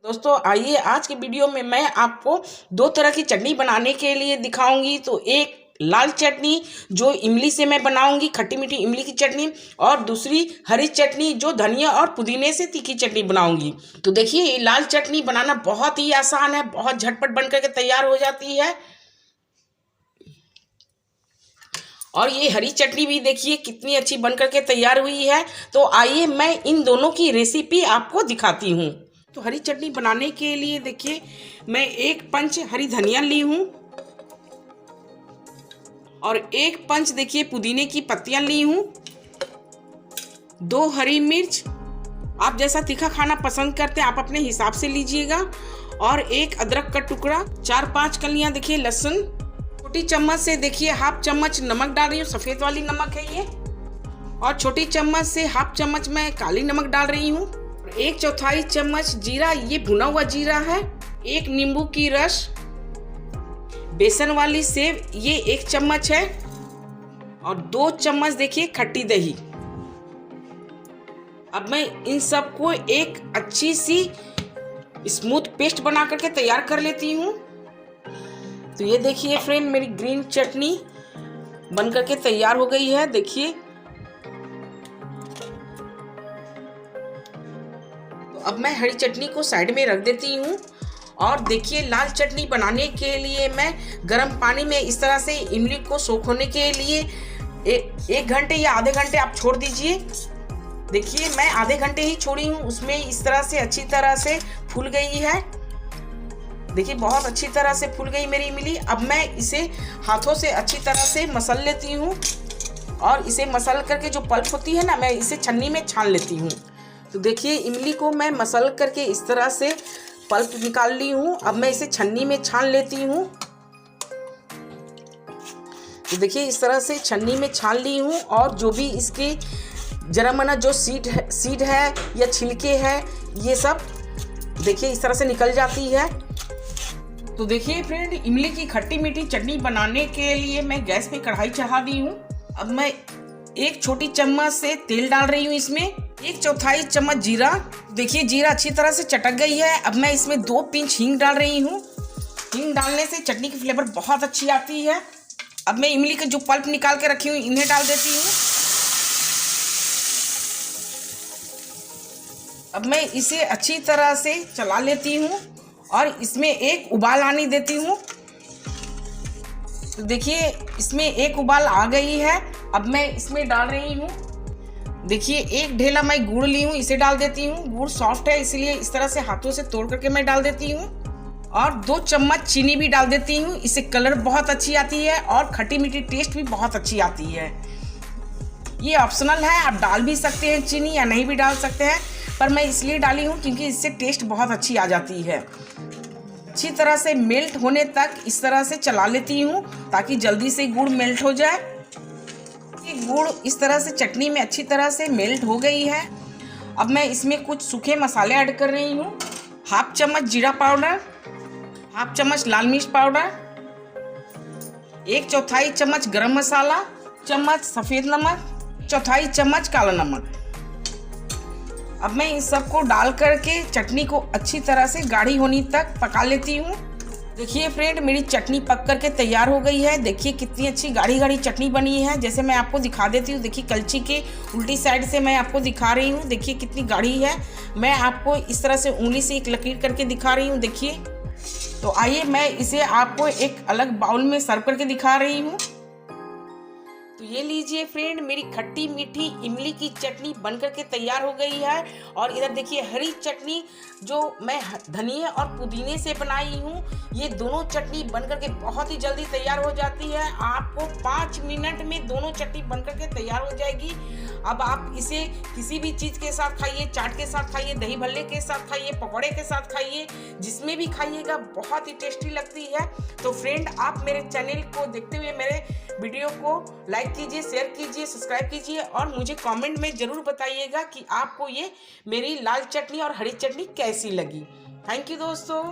दोस्तों आइए आज की वीडियो में मैं आपको दो तरह की चटनी बनाने के लिए दिखाऊंगी। तो एक लाल चटनी जो इमली से मैं बनाऊंगी, खट्टी मीठी इमली की चटनी, और दूसरी हरी चटनी जो धनिया और पुदीने से तीखी चटनी बनाऊंगी। तो देखिए ये लाल चटनी बनाना बहुत ही आसान है, बहुत झटपट बन करके तैयार हो जाती है। और ये हरी चटनी भी देखिए कितनी अच्छी बन करके तैयार हुई है। तो आइए मैं इन दोनों की रेसिपी आपको दिखाती हूँ। तो हरी चटनी बनाने के लिए देखिए मैं एक पंच हरी धनिया ली हूँ और एक पंच देखिए पुदीने की पत्तियां ली हूँ, 2 हरी मिर्च, आप जैसा तीखा खाना पसंद करते हैं आप अपने हिसाब से लीजिएगा, और एक अदरक का टुकड़ा, 4-5 कलियां देखिए लहसुन, छोटी चम्मच से देखिए हाफ चम्मच नमक डाल रही हूँ, सफ़ेद वाली नमक है ये, और छोटी चम्मच से हाफ चम्मच मैं काली नमक डाल रही हूँ, 1/4 चम्मच जीरा, ये भुना हुआ जीरा है, 1 नींबू की रस, बेसन वाली सेव ये 1 चम्मच है, और 2 चम्मच देखिए खट्टी दही। अब मैं इन सबको एक अच्छी सी स्मूथ पेस्ट बना करके तैयार कर लेती हूँ। तो ये देखिए फ्रेंड मेरी ग्रीन चटनी बन करके तैयार हो गई है। देखिए तो अब मैं हरी चटनी को साइड में रख देती हूँ। और देखिए लाल चटनी बनाने के लिए मैं गर्म पानी में इस तरह से इमली को सोख होने के लिए 1 घंटे या आधे घंटे आप छोड़ दीजिए। देखिए मैं आधे घंटे ही छोड़ी हूँ, उसमें इस तरह से अच्छी तरह से फूल गई है। देखिए बहुत अच्छी तरह से फूल गई मेरी इमली। अब मैं इसे हाथों से अच्छी तरह से मसल लेती हूँ, और इसे मसल करके जो पल्प होती है ना, मैं इसे छन्नी में छान लेती हूँ। तो देखिए इमली को मैं मसल करके इस तरह से पल्प निकाल ली हूँ। अब मैं इसे छन्नी में छान लेती हूँ। तो देखिए इस तरह से छन्नी में छान ली हूँ, और जो भी इसके जरा मना जो सीड है या छिलके है ये सब देखिए इस तरह से निकल जाती है। तो देखिए फ्रेंड इमली की खट्टी मीठी चटनी बनाने के लिए मैं गैस पे कढ़ाई चढ़ा दी हूँ। अब मैं 1 छोटी चम्मच से तेल डाल रही हूँ, इसमें 1/4 चम्मच जीरा। देखिए जीरा अच्छी तरह से चटक गई है। अब मैं इसमें 2 पिंच हींग डाल रही हूँ। हींग डालने से चटनी की फ्लेवर बहुत अच्छी आती है। अब मैं इमली का जो पल्प निकाल के रखी हूँ इन्हें डाल देती हूँ। अब मैं इसे अच्छी तरह से चला लेती हूँ और इसमें एक उबाल आने देती हूँ। तो देखिए इसमें एक उबाल आ गई है। अब मैं इसमें डाल रही हूँ, देखिए 1 ढेला मैं गुड़ ली हूँ, इसे डाल देती हूँ। गुड़ सॉफ्ट है इसलिए इस तरह से हाथों से तोड़ करके मैं डाल देती हूँ, और 2 चम्मच चीनी भी डाल देती हूँ। इससे कलर बहुत अच्छी आती है और खट्टी मीठी टेस्ट भी बहुत अच्छी आती है। ये ऑप्शनल है, आप डाल भी सकते हैं चीनी या नहीं भी डाल सकते हैं, पर मैं इसलिए डाली हूँ क्योंकि इससे टेस्ट बहुत अच्छी आ जाती है। अच्छी तरह से मेल्ट होने तक इस तरह से चला लेती हूँ ताकि जल्दी से गुड़ मेल्ट हो जाए। गुड़ इस तरह से चटनी में अच्छी तरह से मेल्ट हो गई है। अब मैं इसमें कुछ सूखे मसाले ऐड कर रही हूँ। हाफ चम्मच जीरा पाउडर, हाफ चम्मच लाल मिर्च पाउडर, 1/4 चम्मच गरम मसाला, चम्मच सफ़ेद नमक, 1/4 चम्मच काला नमक। अब मैं इन सबको डाल करके चटनी को अच्छी तरह से गाढ़ी होने तक पका लेती हूँ। देखिए फ्रेंड मेरी चटनी पक करके तैयार हो गई है। देखिए कितनी अच्छी गाढ़ी गाढ़ी चटनी बनी है। जैसे मैं आपको दिखा देती हूँ, देखिए कलछी के उल्टी साइड से मैं आपको दिखा रही हूँ। देखिए कितनी गाढ़ी है। मैं आपको इस तरह से उंगली से एक लकीर करके दिखा रही हूँ। देखिए तो आइए मैं इसे आपको एक अलग बाउल में सर्व करके दिखा रही हूँ। तो ये लीजिए फ्रेंड मेरी खट्टी मीठी इमली की चटनी बनकर के तैयार हो गई है। और इधर देखिए हरी चटनी जो मैं धनिया और पुदीने से बनाई हूँ, ये दोनों चटनी बनकर के बहुत ही जल्दी तैयार हो जाती है। आपको 5 मिनट में दोनों चटनी बनकर के तैयार हो जाएगी। अब आप इसे किसी भी चीज़ के साथ खाइए, चाट के साथ खाइए, दही भल्ले के साथ खाइए, पकौड़े के साथ खाइए, जिसमें भी खाइएगा बहुत ही टेस्टी लगती है। तो फ्रेंड आप मेरे चैनल को देखते हुए मेरे वीडियो को लाइक कीजिए, शेयर कीजिए, सब्सक्राइब कीजिए, और मुझे कमेंट में ज़रूर बताइएगा कि आपको ये मेरी लाल चटनी और हरी चटनी कैसी लगी। थैंक यू दोस्तों।